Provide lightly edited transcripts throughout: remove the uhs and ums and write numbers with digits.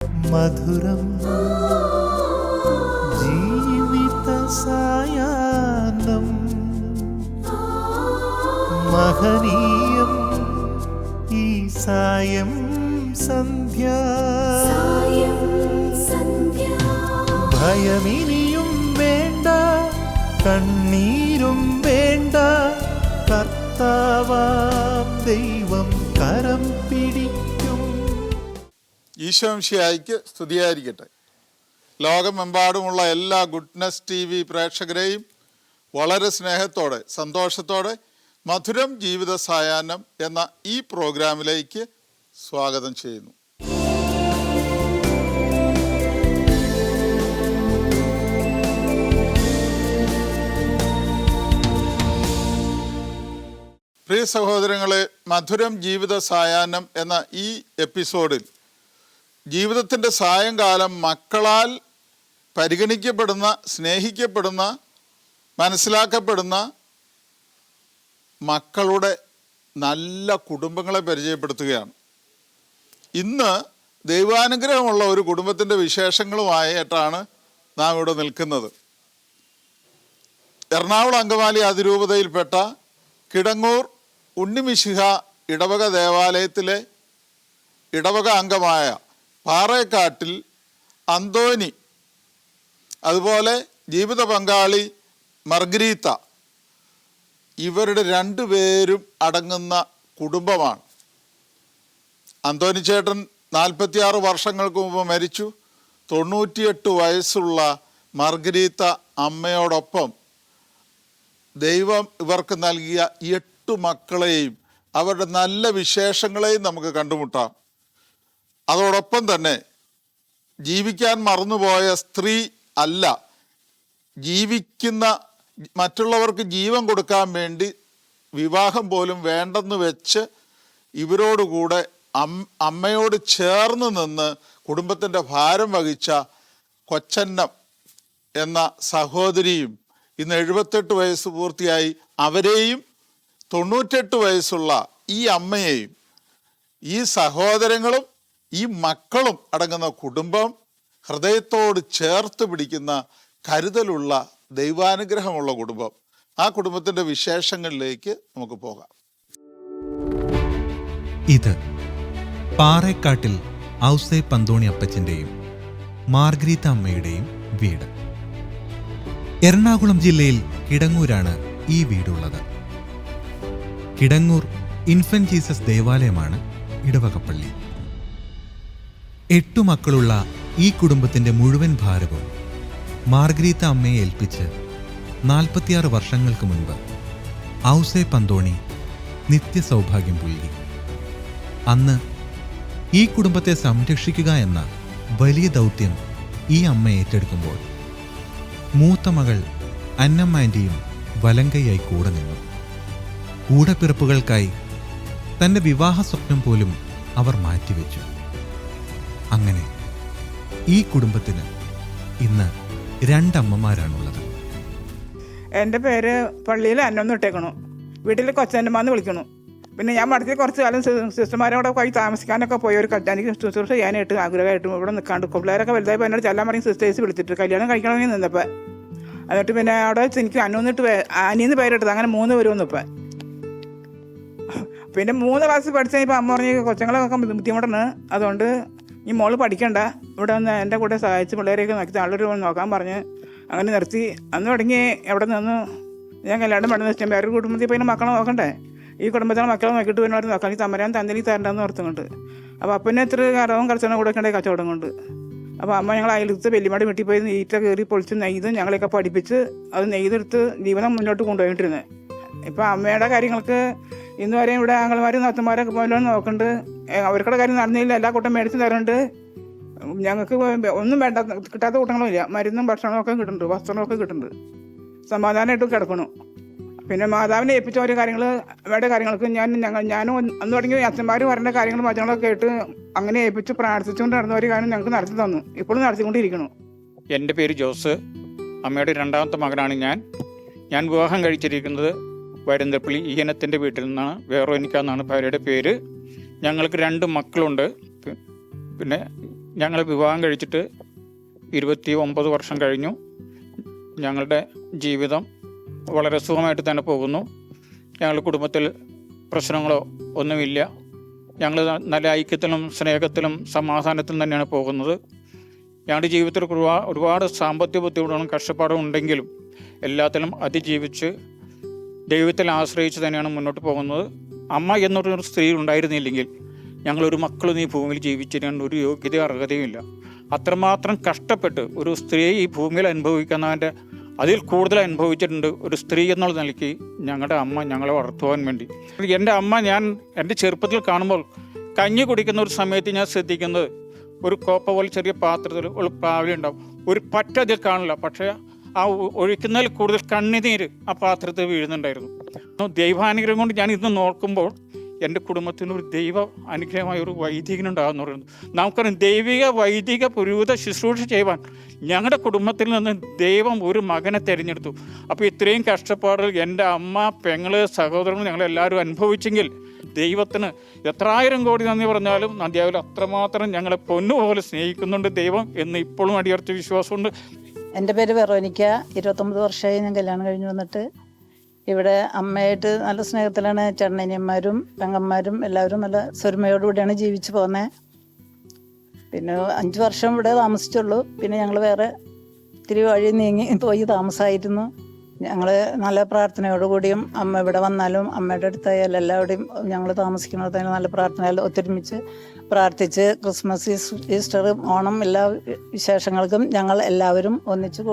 മധുരം ജീവിത സായാഹ്നം മഹനീയം ഈ സായം സന്ധ്യ ഭയമിനിയും വേണ്ട കണ്ണീരും വേണ്ട കർത്താവാം ദൈവം കരം പിടിക്കും. ഈശോ മിശിഹായ്ക്ക് സ്തുതിയായിരിക്കട്ടെ. ലോകമെമ്പാടുമുള്ള എല്ലാ ഗുഡ്നസ് TV പ്രേക്ഷകരെയും വളരെ സ്നേഹത്തോടെ സന്തോഷത്തോടെ മധുരം ജീവിത സായാഹ്നം എന്ന ഈ പ്രോഗ്രാമിലേക്ക് സ്വാഗതം ചെയ്യുന്നു. പ്രിയ സഹോദരങ്ങളെ, മധുരം ജീവിത സായാഹ്നം എന്ന ഈ എപ്പിസോഡിൽ ജീവിതത്തിൻ്റെ സായങ്കാലം മക്കളാൽ പരിഗണിക്കപ്പെടുന്ന, സ്നേഹിക്കപ്പെടുന്ന, മനസ്സിലാക്കപ്പെടുന്ന മക്കളുടെ നല്ല കുടുംബങ്ങളെ പരിചയപ്പെടുത്തുകയാണ്. ഇന്ന് ദൈവാനുഗ്രഹമുള്ള ഒരു കുടുംബത്തിൻ്റെ വിശേഷങ്ങളുമായിട്ടാണ് നാം ഇവിടെ നിൽക്കുന്നത്. എറണാകുളം അങ്കമാലി അതിരൂപതയിൽപ്പെട്ട കിടങ്ങൂർ ഉണ്ണിമിശിഹ ഇടവക ദേവാലയത്തിലെ ഇടവക അംഗമായ പാറേക്കാട്ടിൽ അന്തോനി, അതുപോലെ ജീവിത പങ്കാളി മർഗരീത്ത, ഇവരുടെ രണ്ടുപേരും അടങ്ങുന്ന കുടുംബമാണ്. അന്തോനി ചേട്ടൻ 46 വർഷങ്ങൾക്ക് മുമ്പ് മരിച്ചു. 98 വയസ്സുള്ള മർഗരീത്ത അമ്മയോടൊപ്പം ദൈവം ഇവർക്ക് നൽകിയ 8 മക്കളെയും അവരുടെ നല്ല വിശേഷങ്ങളെയും നമുക്ക് കണ്ടുമുട്ടാം. അതോടൊപ്പം തന്നെ ജീവിക്കാൻ മറന്നുപോയ സ്ത്രീ അല്ല, ജീവിക്കുന്ന മറ്റുള്ളവർക്ക് ജീവൻ കൊടുക്കാൻ വേണ്ടി വിവാഹം പോലും വേണ്ടെന്ന് വെച്ച് ഇവരോടുകൂടെ അമ്മയോട് ചേർന്ന് നിന്ന് കുടുംബത്തിൻ്റെ ഭാരം വഹിച്ച കൊച്ചന്നം എന്ന സഹോദരിയും ഇന്ന് 78 വയസ്സ് പൂർത്തിയായി. അവരെയും 98 വയസ്സുള്ള ഈ അമ്മയെയും ഈ സഹോദരങ്ങളും ഈ മക്കളും അടങ്ങുന്ന കുടുംബം ഹൃദയത്തോട് ചേർത്ത് പിടിക്കുന്ന കരുതലുള്ള ദൈവാനുഗ്രഹമുള്ള കുടുംബം. ആ കുടുംബത്തിൻ്റെ വിശേഷങ്ങളിലേക്ക് നമുക്ക് പോകാം. ഇത് പാറേക്കാട്ടിൽ ഔസേ പന്തോണി അപ്പച്ചൻ്റെയും മാർഗരീത്ത അമ്മയുടെയും വീട്. എറണാകുളം ജില്ലയിൽ കിടങ്ങൂരാണ് ഈ വീടുള്ളത്. കിടങ്ങൂർ ഇൻഫന്റ് ജീസസ് ദേവാലയമാണ് ഇടവകപ്പള്ളി. 8 മക്കളുള്ള ഈ കുടുംബത്തിൻ്റെ മുഴുവൻ ഭാരവും മാർഗരീത്ത അമ്മയെ ഏൽപ്പിച്ച് 46 വർഷങ്ങൾക്ക് മുൻപ് ഔസേ പന്തോണി നിത്യസൗഭാഗ്യം പുൽകി. അന്ന് ഈ കുടുംബത്തെ സംരക്ഷിക്കുക എന്ന വലിയ ദൗത്യം ഈ അമ്മ ഏറ്റെടുക്കുമ്പോൾ മൂത്ത മകൾ അന്നമ്മ ആൻ്റിയും വലങ്കയായി കൂടെ നിന്നു. കൂടപ്പിറപ്പുകൾക്കായി തൻ്റെ വിവാഹ സ്വപ്നം പോലും അവർ മാറ്റിവെച്ചു. അങ്ങനെ ഈ കുടുംബത്തിന് ഇന്ന് 2 അമ്മമാരാണുള്ളത്. എൻ്റെ പേര് പള്ളിയിൽ അന്നൊന്ന് ഇട്ടേക്കണു, വീട്ടിൽ കൊച്ചൻ്റെമാന്ന് വിളിക്കണു. പിന്നെ ഞാൻ മടക്കി കുറച്ച് കാലം സിസ്റ്റർമാരോടെ പോയി താമസിക്കാനൊക്കെ പോയി. ഒരു എനിക്ക് ശുശ്രൂഷ ചെയ്യാനായിട്ട് ആഗ്രഹമായിട്ടും ഇവിടെ നിൽക്കാണ്ട് പിള്ളേരൊക്കെ വലുതായപ്പോൾ എന്നോട് ചെല്ലാൻ പറയും സിസ്റ്റേഴ്സ് വിളിച്ചിട്ട് കല്യാണം കഴിക്കണമെങ്കിൽ നിന്നപ്പോൾ. എന്നിട്ട് പിന്നെ അവിടെ എനിക്ക് അന്നൊന്നിട്ട് അനിയെന്ന് പേരിട്ടത്. അങ്ങനെ 3 പേരും ഒന്നിപ്പോൾ. പിന്നെ 3 ക്ലാസ് പഠിച്ച് കഴിഞ്ഞപ്പോൾ അമ്മ പറഞ്ഞ് കൊച്ചുങ്ങളൊക്കെ ബുദ്ധിമുട്ടാണ്, അതുകൊണ്ട് ഈ മോള് പഠിക്കണ്ട, ഇവിടെ വന്ന് എൻ്റെ കൂടെ സഹായിച്ച് പിള്ളേരെയൊക്കെ നോക്കി നല്ലൊരു നോക്കാൻ പറഞ്ഞ് അങ്ങനെ നിർത്തി. അന്ന് തുടങ്ങി എവിടെ നിന്ന് ഞാൻ കല്യാണം പെട്ടെന്ന് വെച്ചാൽ വേറൊരു കുടുംബത്തിൽ പോയി മക്കളെ നോക്കണ്ടേ. ഈ കുടുംബത്തിലെ മക്കളെ നോക്കിയിട്ട് പിന്നെ അവർ നോക്കാം, ഈ തമരാൻ തന്നലി തരണ്ടെന്ന് ഓർത്തുകൊണ്ട്. അപ്പോൾ അപ്പനെ എത്ര കടവും കർച്ചനെ കൊടുക്കണ്ടേ കച്ചവടം കൊണ്ട്. അപ്പോൾ അമ്മ ഞങ്ങൾ അയലത്ത് വെല്ലിമാട് വീട്ടിൽ പോയി ഈറ്റ കയറി പൊളിച്ച് നെയ്ത് ഞങ്ങളെയൊക്കെ പഠിപ്പിച്ച് അത് നെയ്തെടുത്ത് ജീവിതം മുന്നോട്ട് കൊണ്ടുപോയിട്ടിരുന്നത്. ഇപ്പം അമ്മയുടെ കാര്യങ്ങൾക്ക് ഇന്ന് വരെ ഇവിടെ ആങ്ങളമാരും നാത്തന്മാരൊക്കെ പോലും നോക്കുന്നുണ്ട്. അവർക്കുടെ കാര്യം നടന്നില്ല, എല്ലാ കൂട്ടം മേടിച്ച് തരുന്നുണ്ട്. ഞങ്ങൾക്ക് ഒന്നും വേണ്ട, കിട്ടാത്ത കൂട്ടങ്ങളുമില്ല. മരുന്നും ഭക്ഷണമൊക്കെ കിട്ടുന്നുണ്ട്, വസ്ത്രമൊക്കെ കിട്ടുന്നുണ്ട്. സമാധാനമായിട്ട് കിടക്കണം. പിന്നെ മാതാവിനെ ഏൽപ്പിച്ച ഓരോ കാര്യങ്ങൾ, അവരുടെ കാര്യങ്ങൾക്ക് ഞാനും അന്ന് തുടങ്ങി അച്ഛന്മാർ പറഞ്ഞ കാര്യങ്ങളും വചനങ്ങളൊക്കെ കേട്ട് അങ്ങനെ ഏൽപ്പിച്ച് പ്രാർത്ഥിച്ചുകൊണ്ട് നടന്ന ഒരു കാര്യം ഞങ്ങൾക്ക് നടത്തി തന്നു. ഇപ്പോഴും നടത്തിക്കൊണ്ടിരിക്കണം. എൻ്റെ പേര് ജോസ്. അമ്മയുടെ 2ാമത്തെ മകനാണ് ഞാൻ വിവാഹം കഴിച്ചിരിക്കുന്നത് വരന്തപ്പള്ളി ഈയനത്തിൻ്റെ വീട്ടിൽ നിന്നാണ്. വേറോനിക്ക എന്നാണ് ഭാര്യയുടെ പേര്. ഞങ്ങൾക്ക് 2 മക്കളുണ്ട്. പിന്നെ ഞങ്ങൾ വിവാഹം കഴിച്ചിട്ട് 29 വർഷം കഴിഞ്ഞു. ഞങ്ങളുടെ ജീവിതം വളരെ സുഖമായിട്ട് തന്നെ പോകുന്നു. ഞങ്ങളുടെ കുടുംബത്തിൽ പ്രശ്നങ്ങളോ ഒന്നുമില്ല. ഞങ്ങൾ നല്ല ഐക്യത്തിലും സ്നേഹത്തിലും സമാധാനത്തിലും തന്നെയാണ് പോകുന്നത്. ഞങ്ങളുടെ ജീവിതത്തിൽ ഒരുപാട് സാമ്പത്തിക ബുദ്ധിമുട്ടുകളും കഷ്ടപ്പാടും ഉണ്ടെങ്കിലും എല്ലാത്തിലും അതിജീവിച്ച് ദൈവത്തിൽ ആശ്രയിച്ച് തന്നെയാണ് മുന്നോട്ട് പോകുന്നത്. അമ്മ എന്നൊരു സ്ത്രീ ഉണ്ടായിരുന്നില്ലെങ്കിൽ ഞങ്ങളൊരു മക്കളും ഈ ഭൂമിയിൽ ജീവിച്ചിരിക്കാൻ ഒരു യോഗ്യതയും അർഹതയും ഇല്ല. അത്രമാത്രം കഷ്ടപ്പെട്ട് ഒരു സ്ത്രീ ഈ ഭൂമിയിൽ അനുഭവിക്കുന്നതിൻ്റെ അതിൽ കൂടുതൽ അനുഭവിച്ചിട്ടുണ്ട് ഒരു സ്ത്രീ എന്നുള്ള നിലയ്ക്ക് ഞങ്ങളുടെ അമ്മ ഞങ്ങളെ വളർത്തുവാൻ വേണ്ടി. എൻ്റെ അമ്മ ഞാൻ എൻ്റെ ചെറുപ്പത്തിൽ കാണുമ്പോൾ കഞ്ഞി കുടിക്കുന്ന ഒരു സമയത്ത് ഞാൻ ശ്രദ്ധിക്കുന്നത് ഒരു കോപ്പ പോലെ ചെറിയ പാത്രത്തിൽ ഒരു പ്രാവില ഉണ്ടാവും. ഒരു പറ്റ അതിൽ കാണില്ല, പക്ഷേ ആ ഒഴിക്കുന്നതിൽ കൂടുതൽ കണ്ണുനീര് ആ പാത്രത്തിൽ വീഴുന്നുണ്ടായിരുന്നു. ദൈവാനുഗ്രഹം കൊണ്ട് ഞാൻ ഇന്ന് നോക്കുമ്പോൾ എൻ്റെ കുടുംബത്തിന് ഒരു ദൈവ അനുഗ്രഹമായ ഒരു വൈദികനുണ്ടാകുന്നു പറയുന്നത്. നമുക്കറിയാം, ദൈവിക വൈദിക പുരോഹിത ശുശ്രൂഷ ചെയ്യുവാൻ ഞങ്ങളുടെ കുടുംബത്തിൽ നിന്ന് ദൈവം ഒരു മകനെ തിരഞ്ഞെടുത്തു. അപ്പോൾ ഇത്രയും കഷ്ടപ്പാടുകൾ എൻ്റെ അമ്മ, പെങ്ങള്, സഹോദരങ്ങൾ ഞങ്ങളെല്ലാവരും അനുഭവിച്ചെങ്കിൽ ദൈവത്തിന് എത്രായിരം കോടി നന്ദി പറഞ്ഞാലും നന്ദിയാവില്ല. അത്രമാത്രം ഞങ്ങളെ പൊന്നുപോലെ സ്നേഹിക്കുന്നുണ്ട് ദൈവം എന്ന് ഇപ്പോഴും അടിയുറച്ച വിശ്വാസമുണ്ട്. എൻ്റെ പേര് വെറോനിക്ക. 29 വർഷമായി ഞാൻ കല്യാണം കഴിഞ്ഞ് വന്നിട്ട്. ഇവിടെ അമ്മയായിട്ട് നല്ല സ്നേഹത്തിലാണ്. ചേട്ടനനിയന്മാരും പെങ്ങന്മാരും എല്ലാവരും നല്ല സ്വരുമയോടുകൂടിയാണ് ജീവിച്ചു പോകുന്നത്. പിന്നെ 5 വർഷം ഇവിടെ താമസിച്ചുള്ളൂ. പിന്നെ ഞങ്ങൾ വേറെ ഇത്തിരി വഴി നീങ്ങി പോയി താമസമായിരുന്നു. ഞങ്ങൾ നല്ല പ്രാർത്ഥനയോടുകൂടിയും അമ്മ ഇവിടെ വന്നാലും അമ്മയുടെ അടുത്തായാലും എല്ലാവരുടെയും ഞങ്ങൾ താമസിക്കുന്നിടത്തായാലും നല്ല പ്രാർത്ഥനയാലും ഒത്തൊരുമിച്ച് പ്രാർത്ഥിച്ച് ക്രിസ്മസ്, ഈസ്റ്റർ, ഓണം എല്ലാ വിശേഷങ്ങൾക്കും ഞങ്ങൾ എല്ലാവരും ഒന്നിച്ചു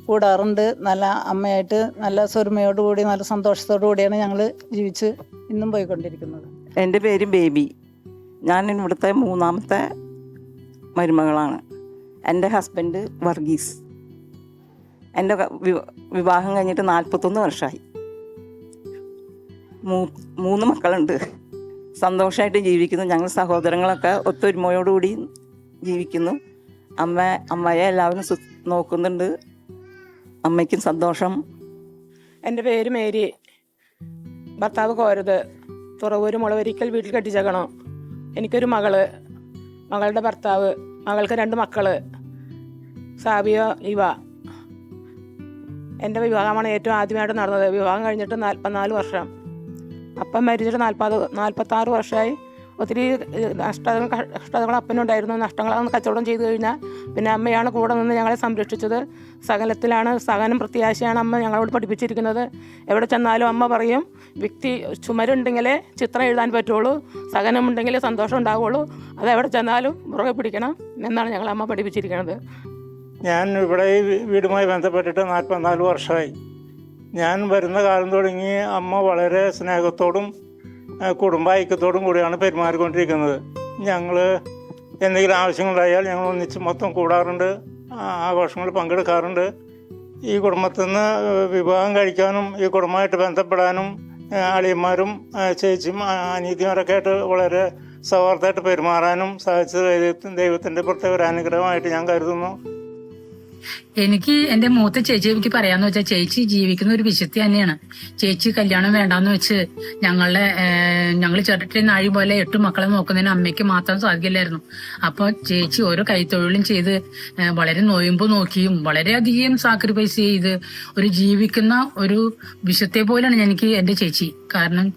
കൂടാറുണ്ട്. നല്ല അമ്മയായിട്ട് നല്ല സ്വരുമയോടുകൂടി നല്ല സന്തോഷത്തോടു കൂടിയാണ് ഞങ്ങൾ ജീവിച്ച് ഇന്നും പോയിക്കൊണ്ടിരിക്കുന്നത്. എൻ്റെ പേര് ബേബി. ഞാൻ ഇവിടുത്തെ 3ാമത്തെ മരുമകളാണ്. എൻ്റെ ഹസ്ബൻഡ് വർഗീസ്. എൻ്റെ വിവാഹം കഴിഞ്ഞിട്ട് 41 വർഷമായി. 3 മക്കളുണ്ട്. സന്തോഷമായിട്ട് ജീവിക്കുന്നു. ഞങ്ങൾ സഹോദരങ്ങളൊക്കെ ഒത്തൊരുമയോടുകൂടി ജീവിക്കുന്നു. അമ്മയെ എല്ലാവരും നോക്കുന്നുണ്ട്. അമ്മയ്ക്കും സന്തോഷം. എൻ്റെ പേര് മേരി. ഭർത്താവ് കോരത്, തുറവൂര് മുളവരിക്കൽ വീട്ടിൽ കെട്ടിച്ചേക്കണം. എനിക്കൊരു മകളുടെ ഭർത്താവ്, മകൾക്ക് 2 മക്കള്, സാബിയ, ഇവ. എൻ്റെ വിവാഹമാണ് ഏറ്റവും ആദ്യമായിട്ട് നടന്നത്. വിവാഹം കഴിഞ്ഞിട്ട് 44 വർഷം. അപ്പം മരിച്ചിട്ട് 46 വർഷമായി. ഒത്തിരി കഷ്ടതകൾ അപ്പനുണ്ടായിരുന്നു. നഷ്ടങ്ങളാണ് കച്ചവടം ചെയ്തു കഴിഞ്ഞാൽ പിന്നെ അമ്മയാണ് കൂടെ നിന്ന് ഞങ്ങളെ സംരക്ഷിച്ചത്. സഹനം പ്രത്യാശയാണ് അമ്മ ഞങ്ങളോട് പഠിപ്പിച്ചിരിക്കുന്നത്. എവിടെ ചെന്നാലും അമ്മ പറയും, വ്യക്തി ചുമരുണ്ടെങ്കിലേ ചിത്രം എഴുതാൻ പറ്റുള്ളൂ, സഹനമുണ്ടെങ്കിലേ സന്തോഷം ഉണ്ടാവുള്ളൂ, അതെവിടെ ചെന്നാലും മുറുകെ പിടിക്കണം എന്നാണ് ഞങ്ങളെ അമ്മ പഠിപ്പിച്ചിരിക്കുന്നത്. ഞാൻ ഇവിടെ ഈ വീടുമായി ബന്ധപ്പെട്ടിട്ട് 44 വർഷമായി. ഞാൻ വരുന്ന കാലം തുടങ്ങി അമ്മ വളരെ സ്നേഹത്തോടും കുടുംബൈക്യത്തോടും കൂടിയാണ് പെരുമാറിക്കൊണ്ടിരിക്കുന്നത്. ഞങ്ങൾ എന്തെങ്കിലും ആവശ്യങ്ങളുണ്ടായാൽ ഞങ്ങൾ ഒന്നിച്ച് മൊത്തം കൂടാറുണ്ട്, ആഘോഷങ്ങളിൽ പങ്കെടുക്കാറുണ്ട്. ഈ കുടുംബത്തിൽ നിന്ന് വിവാഹം കഴിക്കാനും ഈ കുടുംബമായിട്ട് ബന്ധപ്പെടാനും അളിയന്മാരും ചേച്ചിയും അനീതിമാരൊക്കെ ആയിട്ട് വളരെ സൗഹാർദ്ദമായിട്ട് പെരുമാറാനും സാധിച്ചത് ദൈവത്തിൻ്റെ പ്രത്യേക ഒരു അനുഗ്രഹമായിട്ട് ഞാൻ കരുതുന്നു. എനിക്ക് എന്റെ മൂത്ത ചേച്ചിക്ക് പറയാന്ന് വെച്ചാൽ, ചേച്ചി ജീവിക്കുന്ന ഒരു വിശുദ്ധി തന്നെയാണ്. ചേച്ചി കല്യാണം വേണ്ടാന്ന് വെച്ച് ഞങ്ങൾ ചേട്ടൻ്റെ നാഴി പോലെ 8 മക്കളെ നോക്കുന്നതിന് അമ്മയ്ക്ക് മാത്രം സാധിക്കില്ലായിരുന്നു. അപ്പോൾ ചേച്ചി ഓരോ കൈത്തൊഴിലും ചെയ്ത് വളരെ നൊയമ്പ് നോക്കിയും വളരെയധികം സാക്രിഫൈസ് ചെയ്ത് ഒരു ജീവിക്കുന്ന ഒരു വിശുദ്ധയെ പോലെയാണ് എനിക്ക് എന്റെ ചേച്ചി. കാരണം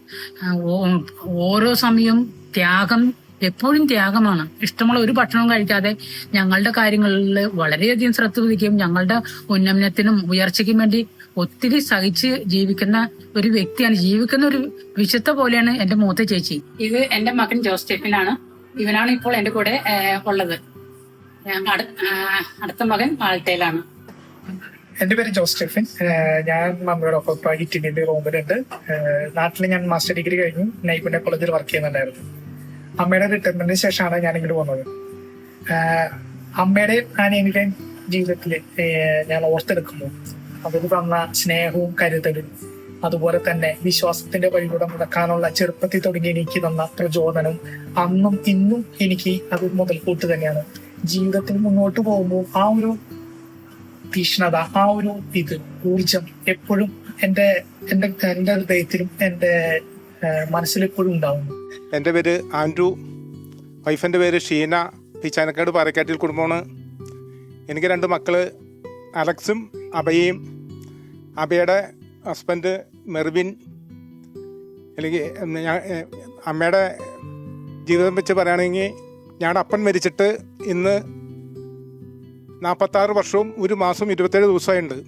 ഓരോ സമയം ത്യാഗം, എപ്പോഴും ത്യാഗമാണ്. ഇഷ്ടമുള്ള ഒരു ഭക്ഷണവും കഴിക്കാതെ ഞങ്ങളുടെ കാര്യങ്ങളിൽ വളരെയധികം ശ്രദ്ധ വഹിക്കുകയും ഞങ്ങളുടെ ഉന്നമനത്തിനും ഉയർച്ചയ്ക്കും വേണ്ടി ഒത്തിരി സഹിച്ച് ജീവിക്കുന്ന ഒരു വ്യക്തിയാണ്. ജീവിക്കുന്ന ഒരു വിശുദ്ധ പോലെയാണ് എന്റെ മൂത്ത ചേച്ചി. ഇത് എന്റെ മകൻ ജോസ്റ്റെഫിനാണ്. ഇവനാണ് ഇപ്പോൾ എന്റെ കൂടെ ഉള്ളത്. അടുത്ത മകൻ മാൾട്ടയിലാണ്. എന്റെ പേര് ജോസ്റ്റെഫിൻ. ഞാൻ മമ്മിയോടൊപ്പം ഇറ്റലിയുടെ റൂമിലുണ്ട്. നാട്ടിൽ ഞാൻ മാസ്റ്റർ ഡിഗ്രി കഴിഞ്ഞു നൈപുണ്യ കോളേജിൽ വർക്ക് ചെയ്യുന്നുണ്ടായിരുന്നു. അമ്മയുടെ റിട്ടയർമെന്റിന് ശേഷമാണ് ഞാനിങ്ങോട്ട് വന്നത്. അമ്മയുടെ അനിയന്റെയും ജീവിതത്തിൽ ഞാൻ ഓർത്തെടുക്കുമ്പോൾ അവർ തന്ന സ്നേഹവും കരുതലും അതുപോലെ തന്നെ വിശ്വാസത്തിന്റെ വഴിയിലൂടെ നടക്കാനുള്ള ചെറുപ്പത്തിൽ തുടങ്ങി എനിക്ക് തന്ന പ്രചോദനം അന്നും ഇന്നും എനിക്ക് അത് മുതൽക്കൂട്ട് തന്നെയാണ്. ജീവിതത്തിൽ മുന്നോട്ട് പോകുമ്പോൾ ആ ഒരു തീഷ്ണത, ആ ഒരു ഊർജം എപ്പോഴും എൻ്റെ ഹൃദയത്തിലും എൻ്റെ മനസ്സിലെപ്പോഴും ഉണ്ടാവുന്നു. എൻ്റെ പേര് ആൻഡ്രു, വൈഫിൻ്റെ പേര് ഷീന. ഈ ചൈനക്കാട് പാറക്കാട്ടിൽ കുടുംബമാണ്. എനിക്ക് 2 മക്കൾ, അലക്സും അഭയയും. അഭയുടെ ഹസ്ബൻഡ് മെർവിൻ. എനിക്ക് അമ്മയുടെ ജീവിതം വെച്ച് പറയുകയാണെങ്കിൽ ഞങ്ങളുടെ അപ്പൻ മരിച്ചിട്ട് ഇന്ന് 46 വർഷവും 1 മാസവും 27 ദിവസമായിട്ടുണ്ട്.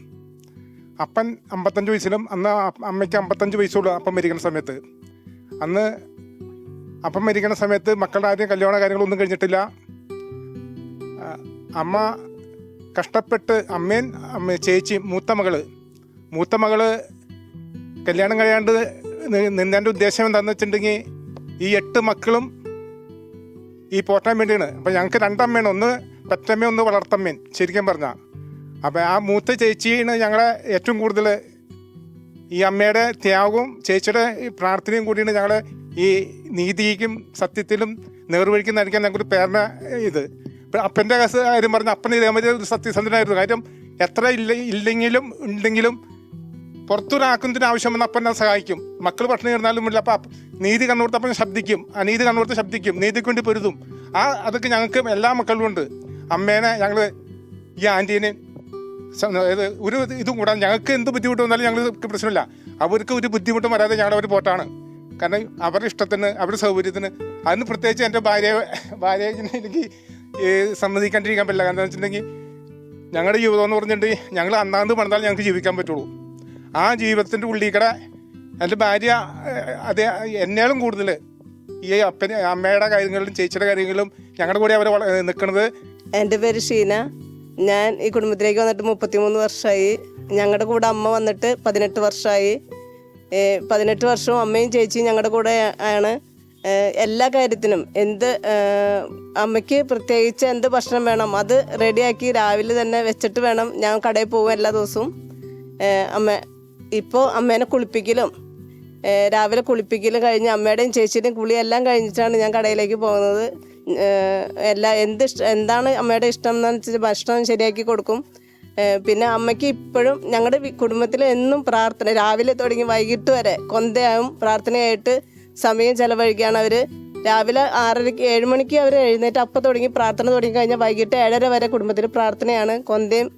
അപ്പൻ 55 വയസ്സിലും അന്ന് അമ്മയ്ക്ക് 55 വയസ്സുള്ളൂ അപ്പം മരിക്കുന്ന സമയത്ത്. അന്ന് അപ്പം മരിക്കുന്ന സമയത്ത് മക്കളുടെ ആദ്യം കല്യാണ കാര്യങ്ങളൊന്നും കഴിഞ്ഞിട്ടില്ല. അമ്മ കഷ്ടപ്പെട്ട് അമ്മ ചേച്ചി മൂത്ത മകള് കല്യാണം കഴിയാണ്ട് നിന്നതിൻ്റെ ഉദ്ദേശം എന്താണെന്ന് വെച്ചിട്ടുണ്ടെങ്കിൽ ഈ 8 മക്കളും ഈ പോറ്റാൻ വേണ്ടിയാണ്. അപ്പം ഞങ്ങൾക്ക് 2 അമ്മയാണ്, ഒന്ന് പെറ്റമ്മയും ഒന്ന് വളർത്തമ്മയും ശരിക്കും പറഞ്ഞാൽ. അപ്പം ആ മൂത്ത ചേച്ചിയാണ് ഞങ്ങളെ ഏറ്റവും കൂടുതൽ ഈ അമ്മയുടെ ത്യാഗവും ചേച്ചിയുടെ പ്രാർത്ഥനയും കൂടിയാണ് ഞങ്ങളെ ഈ നീതിക്കും സത്യത്തിലും നേർവഴിക്കും നയിക്കാൻ ഞങ്ങൾക്കൊരു പ്രേരണ. ഇത് അപ്പൻ്റെ കാര്യം പറഞ്ഞാൽ അപ്പൻ ഇതേമാതിരി ഒരു സത്യസന്ധനായിരുന്നു. കാര്യം എത്ര ഇല്ലെങ്കിലും ഉണ്ടെങ്കിലും പുറത്തൊരാക്കുന്നതിന് ആവശ്യം വന്ന അപ്പനെ സഹായിക്കും. മക്കൾ പട്ടിണി കിടന്നാലും ഇല്ല. അപ്പം നീതി കണ്ണുകൊടുത്ത് അപ്പൻ ശബ്ദിക്കും, അനീതി കണ്ണുകൊടുത്ത് ശബ്ദിക്കും, നീതിക്ക് വേണ്ടി പൊരുതും. അതൊക്കെ ഞങ്ങൾക്ക് എല്ലാ മക്കളും ഉണ്ട്. അമ്മേനെ ഞങ്ങൾ ഈ ആൻറ്റീനെ ഒരു ഇതും കൂടാതെ ഞങ്ങൾക്ക് എന്ത് ബുദ്ധിമുട്ട് വന്നാലും ഞങ്ങൾക്ക് പ്രശ്നമില്ല. അവർക്ക് ഒരു ബുദ്ധിമുട്ടും വരാതെ ഞങ്ങളവർ പോട്ടാണ്. കാരണം അവരുടെ ഇഷ്ടത്തിന് അവരുടെ സൗകര്യത്തിന്. അതിന് പ്രത്യേകിച്ച് എൻ്റെ ഭാര്യയെ എനിക്ക് സമ്മതിക്കാണ്ടിരിക്കാൻ പറ്റില്ല. കാരണം എന്താ വെച്ചിട്ടുണ്ടെങ്കിൽ ഞങ്ങളുടെ ജീവിതം എന്ന് പറഞ്ഞിട്ടുണ്ടെങ്കിൽ ഞങ്ങൾ അന്നാന്ത് പണിതാൽ ഞങ്ങൾക്ക് ജീവിക്കാൻ പറ്റുള്ളൂ. ആ ജീവിതത്തിൻ്റെ ഉള്ളിക്കടെ എൻ്റെ ഭാര്യ എന്നേലും കൂടുതൽ ഈ അമ്മയുടെ കാര്യങ്ങളിലും ചേച്ചിയുടെ കാര്യങ്ങളിലും ഞങ്ങളുടെ കൂടെ അവർ നിൽക്കുന്നത്. എൻ്റെ പേര് ഷീന. ഞാൻ ഈ കുടുംബത്തിലേക്ക് വന്നിട്ട് 33 വർഷമായി. ഞങ്ങളുടെ കൂടെ അമ്മ വന്നിട്ട് 18 വർഷമായി. 18 വർഷവും അമ്മയും ചേച്ചിയും ഞങ്ങളുടെ കൂടെ ആണ്. എല്ലാ കാര്യത്തിനും അമ്മയ്ക്ക് പ്രത്യേകിച്ച് എന്ത് ഭക്ഷണം വേണം അത് റെഡിയാക്കി രാവിലെ തന്നെ വെച്ചിട്ട് വേണം ഞാൻ കടയിൽ പോകും എല്ലാ ദിവസവും. ഇപ്പോൾ അമ്മേനെ കുളിപ്പിക്കലും രാവിലെ കുളിപ്പിക്കലും കഴിഞ്ഞ് അമ്മയുടെയും ചേച്ചിയുടെയും കുളിയെല്ലാം കഴിഞ്ഞിട്ടാണ് ഞാൻ കടയിലേക്ക് പോകുന്നത്. എന്താണ് അമ്മയുടെ ഇഷ്ടം എന്ന് വെച്ചാൽ ഭക്ഷണം ശരിയാക്കി കൊടുക്കും. പിന്നെ അമ്മയ്ക്ക് ഇപ്പോഴും ഞങ്ങളുടെ കുടുംബത്തിൽ എന്നും പ്രാർത്ഥന, രാവിലെ തുടങ്ങി വൈകിട്ട് വരെ കൊന്തയാവും പ്രാർത്ഥനയായിട്ട് സമയം ചെലവഴിക്കുകയാണ് അവർ. രാവിലെ 6:30 7 മണിക്ക് അവർ എഴുന്നേറ്റ് അപ്പം തുടങ്ങി പ്രാർത്ഥന തുടങ്ങി കഴിഞ്ഞാൽ വൈകിട്ട് 7:30 വരെ കുടുംബത്തിൽ പ്രാർത്ഥനയാണ്. കൊന്തയും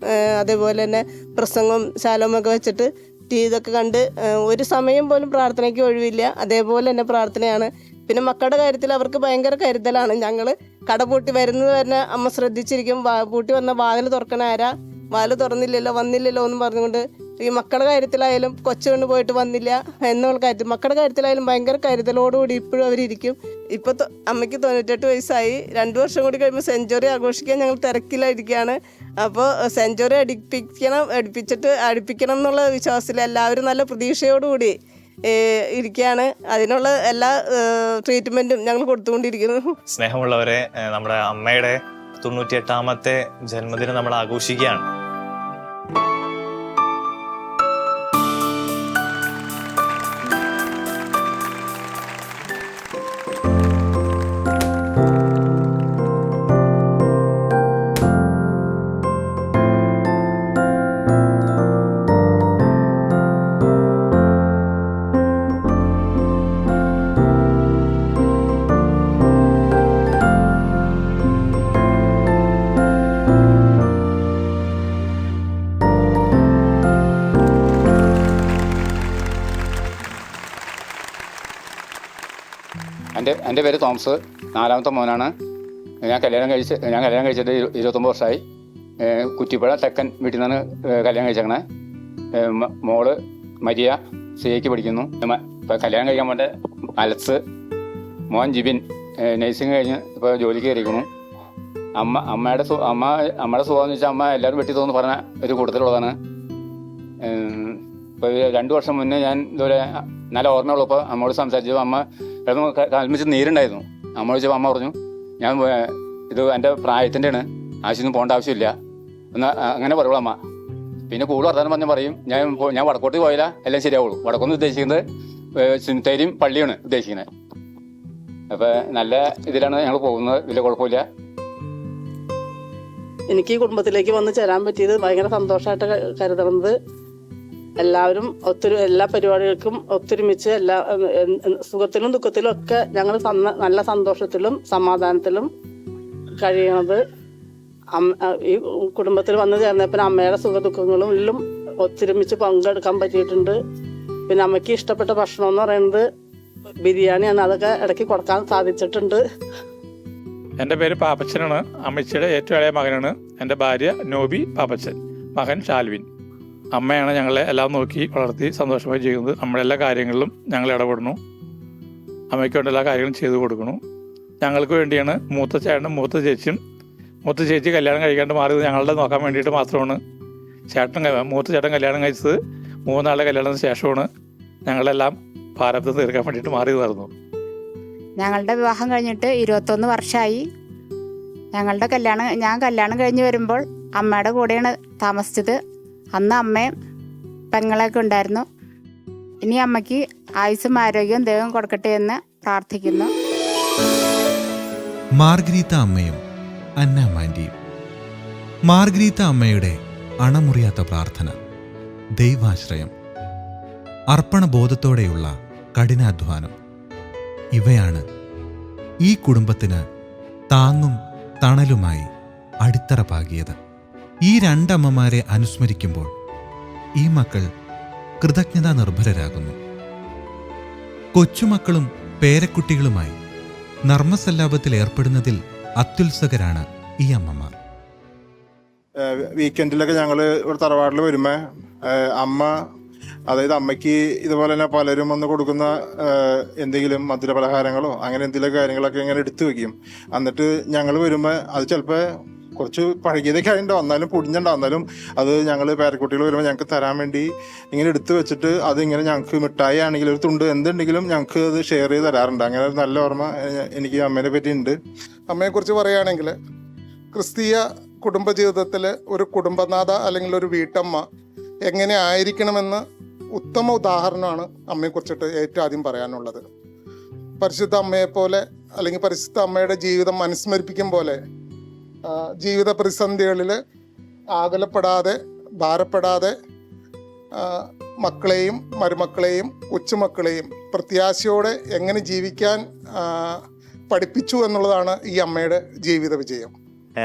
അതേപോലെ തന്നെ പ്രസംഗവും ശാലവുമൊക്കെ വെച്ചിട്ട് ഇതൊക്കെ കണ്ട് ഒരു സമയം പോലും പ്രാർത്ഥനയ്ക്ക് ഒഴിവില്ല. അതേപോലെ തന്നെ പ്രാർത്ഥനയാണ്. പിന്നെ മക്കളുടെ കാര്യത്തിൽ അവർക്ക് ഭയങ്കര കരുതലാണ്. ഞങ്ങൾ കട പൂട്ടി വരുന്നത് തന്നെ അമ്മ ശ്രദ്ധിച്ചിരിക്കും. പൂട്ടി വന്ന വാതിൽ തുറക്കണ ആരാ, വാതിൽ തുറന്നില്ലല്ലോ വന്നില്ലല്ലോ എന്ന് പറഞ്ഞുകൊണ്ട് ഈ മക്കളുടെ കാര്യത്തിലായാലും കൊച്ചുകൊണ്ട് പോയിട്ട് വന്നില്ല എന്നുള്ള കാര്യത്തിൽ മക്കളുടെ കാര്യത്തിലായാലും ഭയങ്കര കരുതലോടുകൂടി ഇപ്പോഴും അവരിയ്ക്കും. ഇപ്പോൾ അമ്മയ്ക്ക് 98 വയസ്സായി. 2 വർഷം കൂടി കഴിയുമ്പോൾ സെഞ്ച്വറി ആഘോഷിക്കാൻ ഞങ്ങൾ തിരക്കിലായിരിക്കുകയാണ്. അപ്പോൾ സെഞ്ച്വറി അടുപ്പിക്കണം എന്നുള്ള വിശ്വാസത്തിൽ എല്ലാവരും നല്ല പ്രതീക്ഷയോടുകൂടി ഇരിക്കുകയാണ്. അതിനുള്ള എല്ലാ ട്രീറ്റ്മെൻറ്റും ഞങ്ങൾ കൊടുത്തുകൊണ്ടിരിക്കുന്നു. സ്നേഹമുള്ളവരെ, നമ്മുടെ അമ്മയുടെ 98ാമത്തെ ജന്മദിനം നമ്മൾ ആഘോഷിക്കുകയാണ്. എൻ്റെ പേര് തോമസ്, 4ാമത്തെ മോനാണ്. ഞാൻ കല്യാണം കഴിച്ചിട്ട് 29 വർഷമായി. കുറ്റിപ്പുഴ തെക്കൻ വീട്ടിൽ നിന്നാണ് കല്യാണം കഴിച്ചേക്കണേ. മോള് മരിയ സിഐക്ക് പഠിക്കുന്നു. ഇപ്പോൾ കല്യാണം കഴിക്കാൻ വേണ്ട അലക്സ്, മോൻ ജിബിൻ നഴ്സിംഗ് കഴിഞ്ഞ് ഇപ്പോൾ ജോലിക്ക് കയറിയിരിക്കുന്നു. അമ്മയുടെ സുഖം എന്ന് വെച്ചാൽ അമ്മ എല്ലാവരും വെട്ടി തോന്നുന്നു പറഞ്ഞ ഒരു കൂട്ടത്തിലുള്ളതാണ്. ഇപ്പോൾ 2 വർഷം മുന്നേ ഞാൻ ഇതുപോലെ നല്ല ഓർമ്മയുള്ളപ്പോൾ അമ്മയോട് സംസാരിച്ചപ്പോൾ അമ്മ കാൽമിച്ച് നീരുണ്ടായിരുന്നു. അമ്മ ചോദിച്ചപ്പോൾ അമ്മ പറഞ്ഞു, ഞാൻ ഇത് എൻ്റെ പ്രായത്തിൻ്റെയാണ്, ആവശ്യമൊന്നും പോകേണ്ട ആവശ്യമില്ല എന്നാൽ അങ്ങനെ പറയുള്ളൂ അമ്മ. പിന്നെ കൂടുതൽ വർത്താനം പറയും, ഞാൻ വടക്കോട്ട് പോയാൽ എല്ലാം ശരിയാവുള്ളൂ. വടക്കൊന്ന് ഉദ്ദേശിക്കുന്നത് സിംതേരിയും പള്ളിയാണ് ഉദ്ദേശിക്കുന്നത്. അപ്പോൾ നല്ല ഇതിലാണ് ഞങ്ങൾ പോകുന്നത്, വലിയ കുഴപ്പമില്ല. എനിക്ക് ഈ കുടുംബത്തിലേക്ക് വന്ന് ചേരാൻ പറ്റിയത് ഭയങ്കര സന്തോഷമായിട്ട് കരുതുന്നത്. എല്ലാവരും എല്ലാ പരിപാടികൾക്കും ഒത്തൊരുമിച്ച് സുഖത്തിലും ദുഃഖത്തിലും ഒക്കെ ഞങ്ങൾ നല്ല സന്തോഷത്തിലും സമാധാനത്തിലും കഴിയണത്. ഈ കുടുംബത്തിൽ വന്നു ചേർന്നപ്പോൾ അമ്മയുടെ സുഖദുഃഖങ്ങളും എല്ലാം ഒത്തൊരുമിച്ച് പങ്കെടുക്കാൻ പറ്റിയിട്ടുണ്ട്. പിന്നെ അമ്മയ്ക്ക് ഇഷ്ടപ്പെട്ട ഭക്ഷണം എന്ന് പറയുന്നത് ബിരിയാണിയാണ്. അതൊക്കെ ഇടയ്ക്ക് കൊടുക്കാൻ സാധിച്ചിട്ടുണ്ട്. എൻ്റെ പേര് പാപ്പച്ചനാണ്. അമ്മച്ചിയുടെ ഏറ്റവും ഇളയ മകനാണ്. എൻ്റെ ഭാര്യ നോബി പാപ്പച്ചൻ, മകൻ ഷാൽവിൻ. അമ്മയാണ് ഞങ്ങളെ എല്ലാം നോക്കി വളർത്തി സന്തോഷമായി ചെയ്യുന്നത്. നമ്മുടെ എല്ലാ കാര്യങ്ങളിലും ഞങ്ങൾ ഇടപെടുന്നു. അമ്മയ്ക്ക് വേണ്ട എല്ലാ കാര്യങ്ങളും ചെയ്തു കൊടുക്കുന്നു. ഞങ്ങൾക്ക് വേണ്ടിയാണ് മൂത്ത ചേട്ടനും മൂത്ത ചേച്ചി കല്യാണം കഴിക്കാണ്ട് മാറിയത് ഞങ്ങളുടെ നോക്കാൻ വേണ്ടിയിട്ട് മാത്രമാണ്. മൂത്ത ചേട്ടൻ കല്യാണം കഴിച്ചത് 3 നാളുടെ കല്യാണത്തിന് ശേഷമാണ്. ഞങ്ങളെല്ലാം ഭാരതത്തിൽ തീർക്കാൻ വേണ്ടിയിട്ട് മാറി നടന്നു. ഞങ്ങളുടെ വിവാഹം കഴിഞ്ഞിട്ട് 21 വർഷമായി. ഞാൻ കല്യാണം കഴിഞ്ഞ് വരുമ്പോൾ അമ്മയുടെ കൂടെയാണ് താമസിച്ചത്. അന്ന് അമ്മയും പെങ്ങളൊക്കെ ഉണ്ടായിരുന്നു. ഇനി അമ്മയ്ക്ക് ആയുസ്സും ആരോഗ്യവും ദൈവം കൊടുക്കട്ടെ എന്ന് പ്രാർത്ഥിക്കുന്നു. മാർഗരീത്ത അമ്മയും അന്ന മാൻഡിയും. മാർഗരീത്ത അമ്മയുടെ അണമുറിയാത്ത പ്രാർത്ഥന, ദൈവാശ്രയം, അർപ്പണബോധത്തോടെയുള്ള കഠിനാധ്വാനം ഇവയാണ് ഈ കുടുംബത്തിന് താങ്ങും തണലുമായി അടിത്തറ പാകിയത്. ഈ രണ്ടമ്മമാരെ അനുസ്മരിക്കുമ്പോൾ ഈ മക്കൾ കൃതജ്ഞതാ നിർഭരരാകുന്നു. കൊച്ചുമക്കളും പേരക്കുട്ടികളുമായി നർമ്മസല്ലാപത്തിൽ ഏർപ്പെടുന്നതിൽ അത്യുത്സുകരാണ് ഈ അമ്മമാർ. വീക്കെൻഡിലൊക്കെ ഞങ്ങൾ ഇവിടെ തറവാട്ടിൽ വരുമ്പോൾ അമ്മ, അതായത് അമ്മയ്ക്ക് ഇതുപോലെ തന്നെ പലരും വന്ന് കൊടുക്കുന്ന എന്തെങ്കിലും മധുരപലഹാരങ്ങളോ അങ്ങനെ എന്തെങ്കിലും കാര്യങ്ങളൊക്കെ ഇങ്ങനെ എടുത്തു വെക്കും. എന്നിട്ട് ഞങ്ങൾ വരുമ്പോൾ അത് ചിലപ്പോൾ കുറച്ച് പഴകിയതൊക്കെ ആയിട്ടുണ്ടാവും, എന്നാലും പൊടിഞ്ഞുണ്ടാവും. എന്നാലും അത് ഞങ്ങൾ പേരക്കുട്ടികൾ വരുമ്പോൾ ഞങ്ങൾക്ക് തരാൻ വേണ്ടി ഇങ്ങനെ എടുത്തു വെച്ചിട്ട് അതിങ്ങനെ ഞങ്ങൾക്ക് മിഠായി ആണെങ്കിലും ഒരു തുണ്ട് എന്തുണ്ടെങ്കിലും ഞങ്ങൾക്ക് അത് ഷെയർ ചെയ്ത് തരാറുണ്ട്. അങ്ങനെ ഒരു നല്ല ഓർമ്മ എനിക്ക് അമ്മേനെ പറ്റി ഉണ്ട്. അമ്മയെക്കുറിച്ച് പറയുകയാണെങ്കിൽ ക്രിസ്തീയ കുടുംബജീവിതത്തിൽ ഒരു കുടുംബനാഥ അല്ലെങ്കിൽ ഒരു വീട്ടമ്മ എങ്ങനെ ആയിരിക്കണമെന്ന് ഉത്തമ ഉദാഹരണമാണ് അമ്മയെക്കുറിച്ചിട്ട് ഏറ്റവും ആദ്യം പറയാനുള്ളത്. പരിശുദ്ധ അമ്മയെപ്പോലെ അല്ലെങ്കിൽ പരിശുദ്ധ അമ്മയുടെ ജീവിതം അനുസ്മരിപ്പിക്കും പോലെ ജീവിത പ്രതിസന്ധികളിൽ ആകുലപ്പെടാതെ ഭാരപ്പെടാതെ മക്കളെയും മരുമക്കളെയും കൊച്ചുമക്കളെയും പ്രത്യാശയോടെ എങ്ങനെ ജീവിക്കാൻ പഠിപ്പിച്ചു എന്നുള്ളതാണ് ഈ അമ്മയുടെ ജീവിത വിജയം.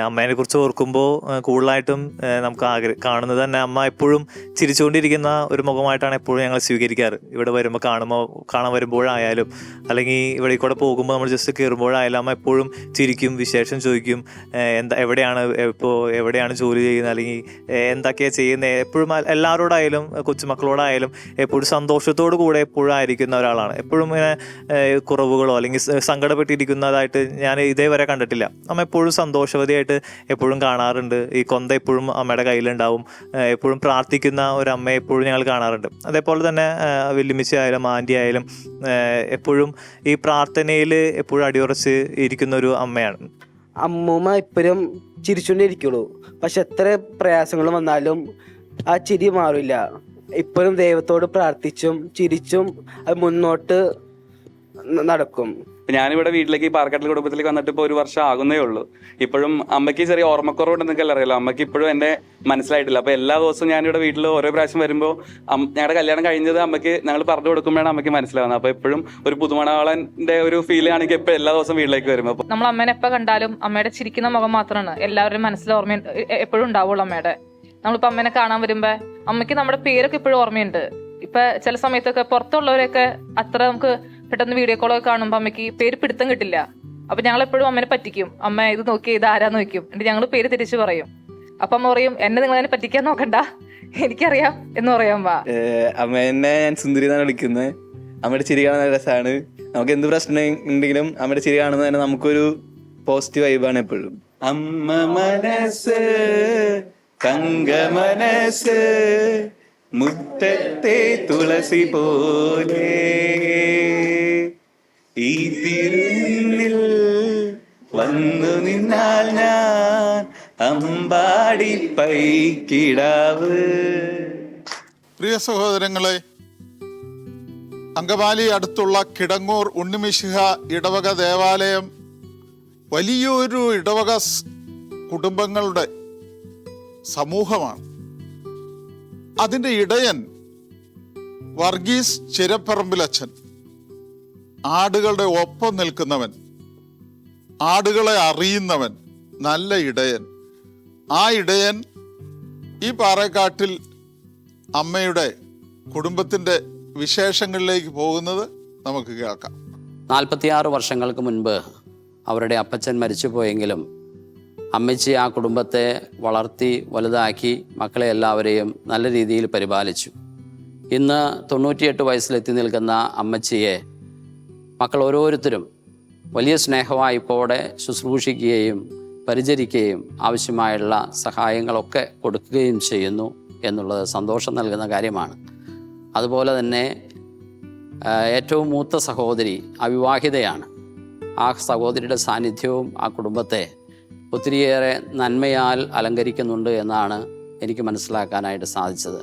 അമ്മേനെ കുറിച്ച് ഓർക്കുമ്പോൾ കൂടുതലായിട്ടും നമുക്ക് കാണുന്നത് തന്നെ അമ്മ എപ്പോഴും ചിരിച്ചുകൊണ്ടിരിക്കുന്ന ഒരു മുഖമായിട്ടാണ് എപ്പോഴും ഞങ്ങൾ സ്വീകരിക്കാറ്. ഇവിടെ വരുമ്പോൾ കാണാൻ വരുമ്പോഴായാലും അല്ലെങ്കിൽ ഇവിടെ കൂടെ പോകുമ്പോൾ നമ്മൾ ജസ്റ്റ് കയറുമ്പോഴായാലും അമ്മ എപ്പോഴും ചിരിക്കും, വിശേഷം ചോദിക്കും, എവിടെയാണ് ജോലി ചെയ്യുന്നത് അല്ലെങ്കിൽ എന്തൊക്കെയാണ് ചെയ്യുന്നത്. എപ്പോഴും എല്ലാവരോടായാലും കൊച്ചുമക്കളോടായാലും എപ്പോഴും സന്തോഷത്തോടു കൂടെ എപ്പോഴും ആയിരിക്കുന്ന ഒരാളാണ്. എപ്പോഴും ഇങ്ങനെ കുറവുകളോ അല്ലെങ്കിൽ സങ്കടപ്പെട്ടിരിക്കുന്നതായിട്ട് ഞാൻ ഇതേവരെ കണ്ടിട്ടില്ല. അമ്മ എപ്പോഴും സന്തോഷവതിയായിട്ട് എപ്പോഴും കാണാറുണ്ട്. ഈ കൊന്ത എപ്പോഴും അമ്മയുടെ കയ്യിലുണ്ടാവും. എപ്പോഴും പ്രാർത്ഥിക്കുന്ന ഒരു അമ്മയെ എപ്പോഴും ഞങ്ങൾ കാണാറുണ്ട്. അതേപോലെ തന്നെ വല്യമ്മച്ചി ആയാലും ആൻറ്റി ആയാലും എപ്പോഴും ഈ പ്രാർത്ഥനയിൽ എപ്പോഴും അടിയുറച്ച് ഇരിക്കുന്ന ഒരു അമ്മയാണ്. അമ്മൂമ്മ എപ്പോഴും ചിരിച്ചുകൊണ്ടിരിക്കുള്ളൂ. പക്ഷെ എത്ര പ്രയാസങ്ങൾ വന്നാലും ആ ചിരി മാറില്ല. ഇപ്പോഴും ദൈവത്തോട് പ്രാർത്ഥിച്ചും ചിരിച്ചും അത് മുന്നോട്ട് നടക്കും. ഞാനിവിടെ വീട്ടിലേക്ക് പാറക്കാട്ടിൽ കുടുംബത്തിലേക്ക് വന്നിട്ട് ഇപ്പോൾ 1 വർഷം ആകുന്നേ ഉള്ളൂ. ഇപ്പോഴും അമ്മയ്ക്ക് ചെറിയ ഓർമ്മക്കുറവുണ്ടെന്നൊക്കെ അറിയാലോ. അമ്മയ്ക്ക് ഇപ്പോഴും എൻ്റെ മനസ്സിലായിട്ടില്ല. അപ്പോൾ എല്ലാ ദിവസവും ഞാനിവിടെ വീട്ടിൽ ഓരോ പ്രാവശ്യം വരുമ്പോൾ ഞങ്ങളുടെ കല്യാണം കഴിഞ്ഞത് അമ്മയ്ക്ക് ഞങ്ങൾ പറഞ്ഞു കൊടുക്കുമ്പോഴാണ് അമ്മയ്ക്ക് മനസ്സിലാവുന്നത്. അപ്പോൾ എപ്പോഴും ഒരു പുതുമണവാളൻ്റെ ഒരു ഫീൽ ആണെങ്കിൽ ഇപ്പോൾ എല്ലാ ദിവസവും വീട്ടിലേക്ക് വരുമ്പോൾ നമ്മൾ അമ്മേനെ എപ്പോൾ കണ്ടാലും അമ്മയുടെ ചിരിക്കുന്ന മുഖം മാത്രമാണ് എല്ലാവരുടെയും മനസ്സിൽ ഓർമ്മ എപ്പോഴും ഉണ്ടാവുള്ളൂ അമ്മയുടെ. നമ്മളിപ്പോൾ അമ്മേനെ കാണാൻ വരുമ്പോൾ അമ്മയ്ക്ക് നമ്മുടെ പേരൊക്കെ ഇപ്പോഴും ഓർമ്മയുണ്ട്. ഇപ്പം ചില സമയത്തൊക്കെ പുറത്തുള്ളവരെയൊക്കെ അത്ര നമുക്ക് പെട്ടെന്ന് വീഡിയോ കോളൊക്കെ കാണുമ്പോൾ അമ്മയ്ക്ക് പേര് പിടുത്തം കിട്ടില്ല. അപ്പൊ ഞങ്ങൾ എപ്പോഴും അമ്മനെ പറ്റിക്കും. അമ്മ ഇത് നോക്കി ഇത് ആരാന്ന് നോക്കും. എന്നിട്ട് ഞങ്ങൾ പേര് തിരിച്ചു പറയും. അപ്പൊ അമ്മ പറയും എന്നെ നിങ്ങൾ അതിനെ പറ്റിക്കാൻ നോക്കണ്ട, എനിക്കറിയാം എന്ന് പറയാൻ. അമ്മേനെ ഞാൻ സുന്ദരി എന്നാണ് വിളിക്കുന്നത്. അമ്മയുടെ ചിരി കാണുന്ന രസമാണ്. നമുക്ക് എന്ത് പ്രശ്നം ഉണ്ടെങ്കിലും അമ്മയുടെ ചിരി കാണുന്നത് തന്നെ നമുക്കൊരു പോസിറ്റീവ് വൈബാണ് എപ്പോഴും. അമ്മ മനസ്സ് തങ്ക മനസ്സ് മുറ്റത്തെ തുളസി പോലെ ഈ തിരുന്നിൽ വന്നു നിന്നാൽ ഞാൻ അമ്പാടി പൈക്കിടാവ്. പ്രിയ സഹോദരങ്ങളെ, അങ്കമാലി അടുത്തുള്ള കിടങ്ങൂർ ഉണ്ണിമിശിഹ ഇടവക ദേവാലയം വലിയൊരു ഇടവക കുടുംബങ്ങളുടെ സമൂഹമാണ്. അതിൻ്റെ ഇടയൻ വർഗീസ് ചിരപ്പറമ്പിലച്ചൻ ആടുകളുടെ ഒപ്പം നിൽക്കുന്നവൻ, ആടുകളെ അറിയുന്നവൻ, നല്ല ഇടയൻ. ആ ഇടയൻ ഈ പാറേക്കാട്ടിൽ അമ്മയുടെ കുടുംബത്തിൻ്റെ വിശേഷങ്ങളിലേക്ക് പോകുന്നത് നമുക്ക് കേൾക്കാം. 46 വർഷങ്ങൾക്ക് മുൻപ് അവരുടെ അപ്പച്ചൻ മരിച്ചുപോയെങ്കിലും അമ്മച്ചി ആ കുടുംബത്തെ വളർത്തി വലുതാക്കി മക്കളെ എല്ലാവരെയും നല്ല രീതിയിൽ പരിപാലിച്ചു. ഇന്ന് 98 വയസ്സിലെത്തി നിൽക്കുന്ന അമ്മച്ചിയെ മക്കൾ ഓരോരുത്തരും വലിയ സ്നേഹവായ്പോടെ ശുശ്രൂഷിക്കുകയും പരിചരിക്കുകയും ആവശ്യമായുള്ള സഹായങ്ങളൊക്കെ കൊടുക്കുകയും ചെയ്യുന്നു എന്നുള്ളത് സന്തോഷം നൽകുന്ന കാര്യമാണ്. അതുപോലെ തന്നെ ഏറ്റവും മൂത്ത സഹോദരി അവിവാഹിതയാണ്. ആ സഹോദരിയുടെ സാന്നിധ്യവും ആ കുടുംബത്തെ ഒത്തിരിയേറെ നന്മയാൽ അലങ്കരിക്കുന്നുണ്ട് എന്നാണ് എനിക്ക് മനസ്സിലാക്കാനായിട്ട് സാധിച്ചത്.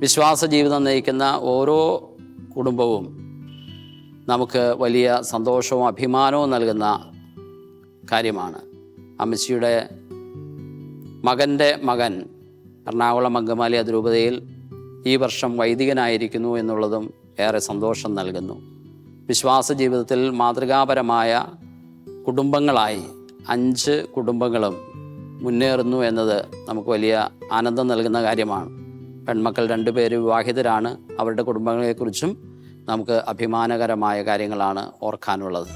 വിശ്വാസ ജീവിതം നയിക്കുന്ന ഓരോ കുടുംബവും നമുക്ക് വലിയ സന്തോഷവും അഭിമാനവും നൽകുന്ന കാര്യമാണ്. അമ്മച്ചിയുടെ മകൻ്റെ മകൻ എറണാകുളം അങ്കമാലി അതിരൂപതയിൽ ഈ വർഷം വൈദികനായിരിക്കുന്നു എന്നുള്ളതും ഏറെ സന്തോഷം നൽകുന്നു. വിശ്വാസ ജീവിതത്തിൽ മാതൃകാപരമായ കുടുംബങ്ങളായി 5 കുടുംബങ്ങളും മുന്നേറുന്നു എന്നത് നമുക്ക് വലിയ ആനന്ദം നൽകുന്ന കാര്യമാണ്. പെൺമക്കൾ 2 പേര് വിവാഹിതരാണ്. അവരുടെ കുടുംബങ്ങളെക്കുറിച്ചും നമുക്ക് അഭിമാനകരമായ കാര്യങ്ങളാണ് ഓർക്കാനുള്ളത്.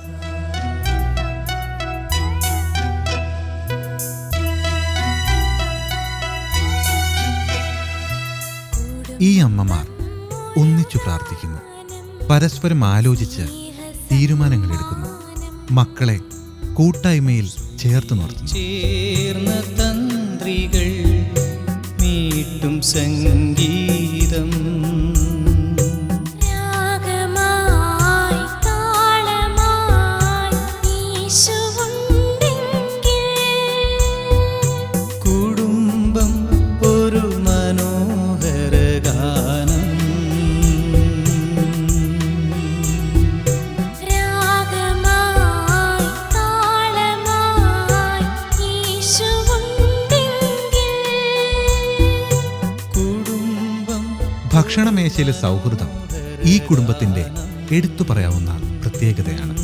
ഈ അമ്മമാർ ഒന്നിച്ചു പ്രാർത്ഥിക്കുന്നു, പരസ്പരം ആലോചിച്ച് തീരുമാനങ്ങളെടുക്കുന്നു, മക്കളെ കൂട്ടായ്മയിൽ ചേർത്ത് നിർത്തുന്നു. ചേർന്ന തന്ത്രികൾ മീട്ടും സംഗീതം കുടുംബം ഒരു മനോഹര ഗാനം. ഭക്ഷണമേശയിലെ സൗഹൃദം ഈ കുടുംബത്തിന്റെ എടുത്തു പറയാവുന്ന പ്രത്യേകതയാണ്.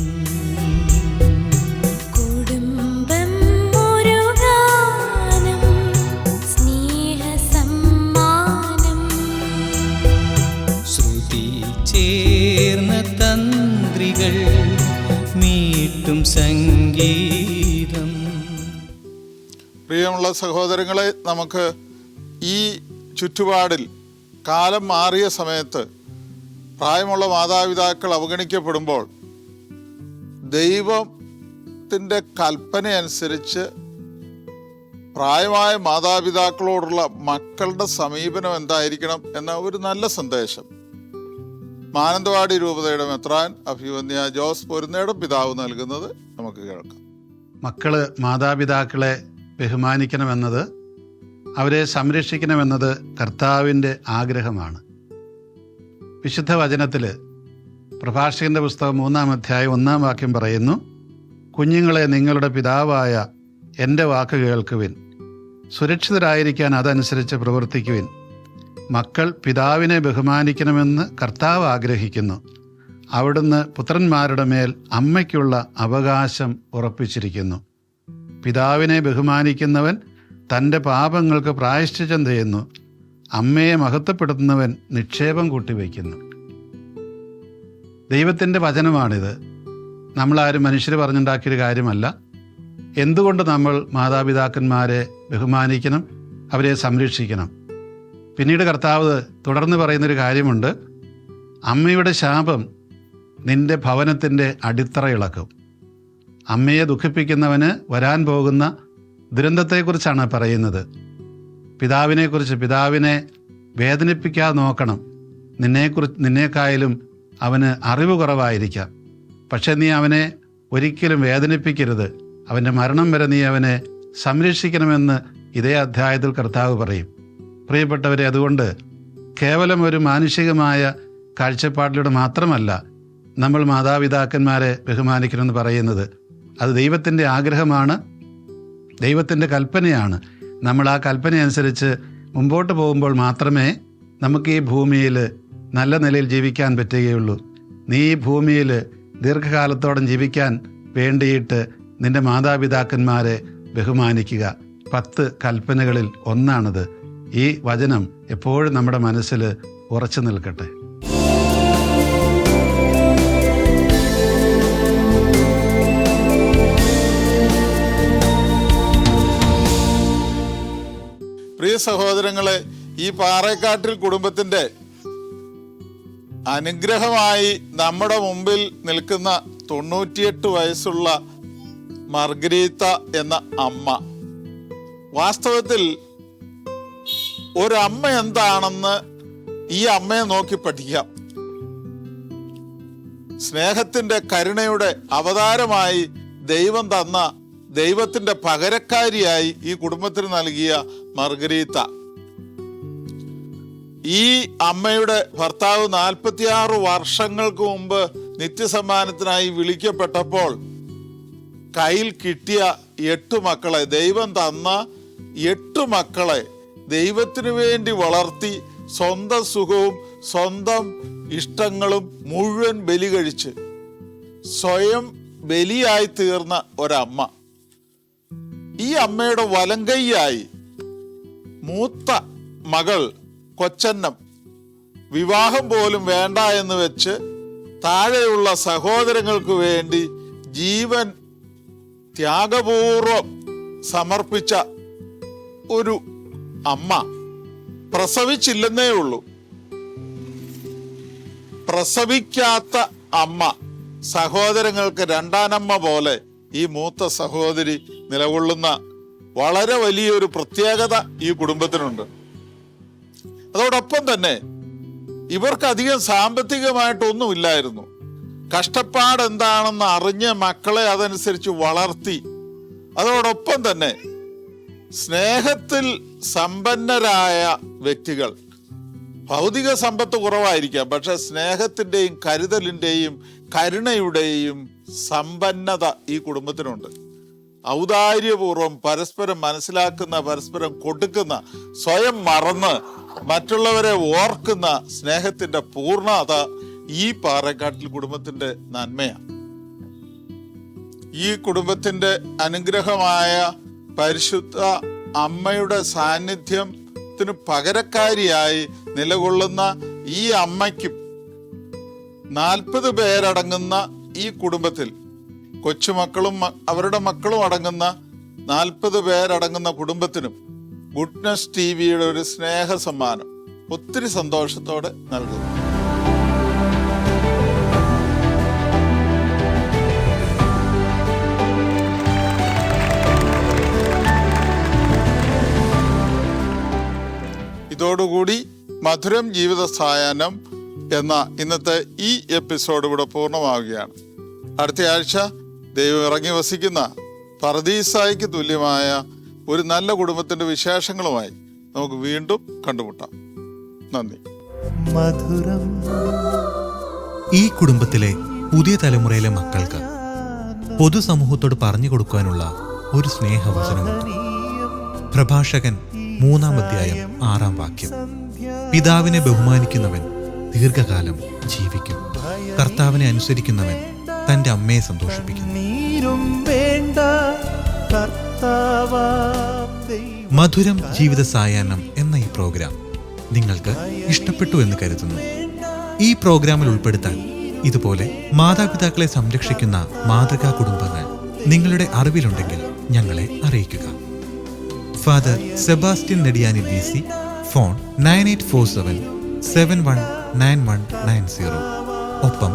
ശ്രുതി ചേർന്ന തന്ത്രികൾ മീട്ടും സംഗീതം. പ്രിയമുള്ള സഹോദരങ്ങളെ, നമുക്ക് ഈ ചുറ്റുപാടിൽ കാലം മാറിയ സമയത്ത് പ്രായമുള്ള മാതാപിതാക്കൾ അവഗണിക്കപ്പെടുമ്പോൾ ദൈവത്തിൻ്റെ കൽപ്പനയനുസരിച്ച് പ്രായമായ മാതാപിതാക്കളോടുള്ള മക്കളുടെ സമീപനം എന്തായിരിക്കണം എന്ന ഒരു നല്ല സന്ദേശം മാനന്തവാടി രൂപതയുടെ മെത്രാൻ അഭിവന്യ ജോസ് പൊരുന്നേടം പിതാവ് നൽകുന്നത് നമുക്ക് കേൾക്കാം. മക്കള് മാതാപിതാക്കളെ ബഹുമാനിക്കണമെന്നത്, അവരെ സംരക്ഷിക്കണമെന്നത് കർത്താവിൻ്റെ ആഗ്രഹമാണ്. വിശുദ്ധ വചനത്തിൽ പ്രഭാഷകന്റെ പുസ്തകം 3-ാം അധ്യായം 1-ാം വാക്യം പറയുന്നു, കുഞ്ഞുങ്ങളെ നിങ്ങളുടെ പിതാവായ എൻ്റെ വാക്ക് കേൾക്കുവിൻ, സുരക്ഷിതരായിരിക്കാൻ അതനുസരിച്ച് പ്രവർത്തിക്കുവിൻ. മക്കൾ പിതാവിനെ ബഹുമാനിക്കണമെന്ന് കർത്താവ് ആഗ്രഹിക്കുന്നു. അവിടുന്ന് പുത്രന്മാരുടെ മേൽ അമ്മയ്ക്കുള്ള അവകാശം ഉറപ്പിച്ചിരിക്കുന്നു. പിതാവിനെ ബഹുമാനിക്കുന്നവൻ തൻ്റെ പാപങ്ങൾക്ക് പ്രായശ്ചിത്തം ചെയ്യുന്നു. അമ്മയെ മഹത്വപ്പെടുത്തുന്നവൻ നിക്ഷേപം കൂട്ടിവയ്ക്കുന്നു. ദൈവത്തിൻ്റെ വചനമാണിത്. നമ്മളാരും മനുഷ്യർ പറഞ്ഞുണ്ടാക്കിയൊരു കാര്യമല്ല. എന്തുകൊണ്ട് നമ്മൾ മാതാപിതാക്കന്മാരെ ബഹുമാനിക്കണം, അവരെ സംരക്ഷിക്കണം? പിന്നീട് കർത്താവ് തുടർന്ന് പറയുന്നൊരു കാര്യമുണ്ട്, അമ്മയുടെ ശാപം നിന്റെ ഭവനത്തിൻ്റെ അടിത്തറ ഇളക്കും. അമ്മയെ ദുഃഖിപ്പിക്കുന്നവന് വരാൻ പോകുന്ന ദുരന്തത്തെക്കുറിച്ചാണ് പറയുന്നത്. പിതാവിനെക്കുറിച്ച്, പിതാവിനെ വേദനിപ്പിക്കാതെ നോക്കണം. നിന്നേക്കായാലും അവന് അറിവ് കുറവായിരിക്കാം, പക്ഷെ നീ അവനെ ഒരിക്കലും വേദനിപ്പിക്കരുത്. അവൻ്റെ മരണം വരെ നീ അവനെ സംരക്ഷിക്കണമെന്ന് ഇതേ അധ്യായത്തിൽ കർത്താവ് പറയും. പ്രിയപ്പെട്ടവരെ, അതുകൊണ്ട് കേവലം ഒരു മാനുഷികമായ കാഴ്ചപ്പാടിലൂടെ മാത്രമല്ല നമ്മൾ മാതാപിതാക്കന്മാരെ ബഹുമാനിക്കണമെന്ന് പറയുന്നത്. അത് ദൈവത്തിൻ്റെ ആഗ്രഹമാണ്, ദൈവത്തിൻ്റെ കൽപ്പനയാണ്. നമ്മൾ ആ കൽപ്പനയനുസരിച്ച് മുമ്പോട്ട് പോകുമ്പോൾ മാത്രമേ നമുക്ക് ഈ ഭൂമിയിൽ നല്ല നിലയിൽ ജീവിക്കാൻ പറ്റുകയുള്ളൂ. നീ ഈ ഭൂമിയിൽ ദീർഘകാലത്തോളം ജീവിക്കാൻ വേണ്ടിയിട്ട് നിൻ്റെ മാതാപിതാക്കന്മാരെ ബഹുമാനിക്കുക. 10 കൽപ്പനകളിൽ ഒന്നാണത്. ഈ വചനം എപ്പോഴും നമ്മുടെ മനസ്സിൽ ഉറച്ചു നിൽക്കട്ടെ. പ്രിയ സഹോദരങ്ങളെ, ഈ പാറേക്കാട്ടിൽ കുടുംബത്തിന്റെ അനുഗ്രഹമായി നമ്മുടെ മുമ്പിൽ നിൽക്കുന്ന 98 വയസ്സുള്ള മർഗരീത്ത എന്ന അമ്മ, വാസ്തവത്തിൽ ഒരമ്മ എന്താണെന്ന് ഈ അമ്മയെ നോക്കി പഠിക്കാം. സ്നേഹത്തിന്റെ കരുണയുടെ അവതാരമായി ദൈവം തന്ന, ദൈവത്തിന്റെ പകരക്കാരിയായി ഈ കുടുംബത്തിന് നൽകിയ മർഗരീത്ത. ഈ അമ്മയുടെ ഭർത്താവ് 46 വർഷങ്ങൾക്ക് മുമ്പ് നിത്യസമ്മാനത്തിനായി വിളിക്കപ്പെട്ടപ്പോൾ കയ്യിൽ കിട്ടിയ 8 മക്കളെ, ദൈവം തന്ന 8 മക്കളെ ദൈവത്തിനു വേണ്ടി വളർത്തി സ്വന്തം സുഖവും സ്വന്തം ഇഷ്ടങ്ങളും മുഴുവൻ ബലി കഴിച്ച് സ്വയം ബലിയായി തീർന്ന ഒരമ്മ. ഈ അമ്മയുടെ വലങ്കൈയായി മൂത്ത മകൾ കൊച്ചന്നം വിവാഹം പോലും വേണ്ട എന്ന് വെച്ച് താഴെയുള്ള സഹോദരങ്ങൾക്ക് വേണ്ടി ജീവൻ ത്യാഗപൂർവം സമർപ്പിച്ച ഒരു അമ്മ. പ്രസവിച്ചില്ലെന്നേ ഉള്ളൂ. പ്രസവിക്കാത്ത അമ്മ, സഹോദരങ്ങൾക്ക് രണ്ടാനമ്മ പോലെ ഈ മൂത്ത സഹോദരി നിലകൊള്ളുന്ന വളരെ വലിയൊരു പ്രത്യേകത ഈ കുടുംബത്തിനുണ്ട്. അതോടൊപ്പം തന്നെ ഇവർക്ക് അധികം സാമ്പത്തികമായിട്ടൊന്നുമില്ലായിരുന്നു. കഷ്ടപ്പാട് എന്താണെന്ന് അറിഞ്ഞ് മക്കളെ അതനുസരിച്ച് വളർത്തി. അതോടൊപ്പം തന്നെ സ്നേഹത്തിൽ സമ്പന്നരായ വ്യക്തികൾ. ഭൗതിക സമ്പത്ത് കുറവായിരിക്കാം, പക്ഷെ സ്നേഹത്തിൻ്റെയും കരുതലിൻ്റെയും കരുണയുടെയും സമ്പന്നത ഈ കുടുംബത്തിനുണ്ട്. ഔദാര്യപൂർവം പരസ്പരം മനസ്സിലാക്കുന്ന, പരസ്പരം കൊടുക്കുന്ന, സ്വയം മറന്ന് മറ്റുള്ളവരെ ഓർക്കുന്ന സ്നേഹത്തിന്റെ പൂർണ്ണത ഈ പാറേക്കാട്ടിൽ കുടുംബത്തിന്റെ നന്മയാണ്. ഈ കുടുംബത്തിന്റെ അനുഗ്രഹമായ പരിശുദ്ധ അമ്മയുടെ സാന്നിധ്യത്തിന് പകരക്കാരിയായി നിലകൊള്ളുന്ന ഈ അമ്മയ്ക്കും 40 പേരടങ്ങുന്ന ഈ കുടുംബത്തിൽ, കൊച്ചുമക്കളും അവരുടെ മക്കളും അടങ്ങുന്ന 40 പേരടങ്ങുന്ന കുടുംബത്തിനും ഗുഡ്നസ് ടിവിയുടെ ഒരു സ്നേഹ സമ്മാനം ഒത്തിരി സന്തോഷത്തോടെ നൽകുന്നു. ഇതോടുകൂടി മധുരം ജീവിത സായാഹ്നം എന്ന ഇന്നത്തെ ഈ എപ്പിസോഡ് ഇവിടെ പൂർണ്ണമാവുകയാണ്. അടുത്ത ആഴ്ച ദൈവം ഇറങ്ങി വസിക്കുന്ന പർദീസായിക്ക് തുല്യമായ ഒരു നല്ല കുടുംബത്തിന്റെ വിശേഷങ്ങളുമായി നമുക്ക് വീണ്ടും കണ്ടുമുട്ടാം. നന്ദി. മധുരം. ഈ കുടുംബത്തിലെ പുതിയ തലമുറയിലെ മക്കൾക്ക് പൊതുസമൂഹത്തോട് പറഞ്ഞു കൊടുക്കാനുള്ള ഒരു സ്നേഹവചനമുണ്ട്. പ്രഭാഷകൻ 3-ാം അധ്യായം 6-ാം വാക്യം. പിതാവിനെ ബഹുമാനിക്കുന്നവൻ ദീർഘകാലം ജീവിക്കും. കർത്താവിനെ അനുസരിക്കുന്നവൻ തന്റെ അമ്മയെ സന്തോഷിപ്പിക്കുന്നു. മധുരം ജീവിത സായാഹ്നം എന്ന ഈ പ്രോഗ്രാം നിങ്ങൾക്ക് ഇഷ്ടപ്പെട്ടു എന്ന് കരുതുന്നു. ഈ പ്രോഗ്രാമിൽ ഉൾപ്പെടുത്താൻ ഇതുപോലെ മാതാപിതാക്കളെ സംരക്ഷിക്കുന്ന മാതൃകാ കുടുംബങ്ങൾ നിങ്ങളുടെ അറിവിലുണ്ടെങ്കിൽ ഞങ്ങളെ അറിയിക്കുക. Father Sebastian Nediyani DC, phone 9847719190. ഒപ്പം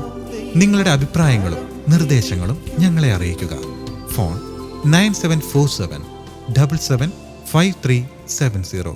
നിങ്ങളുടെ അഭിപ്രായങ്ങളും നിർദ്ദേശങ്ങളും ഞങ്ങളെ അറിയിക്കുക. ഫോൺ 9747775370.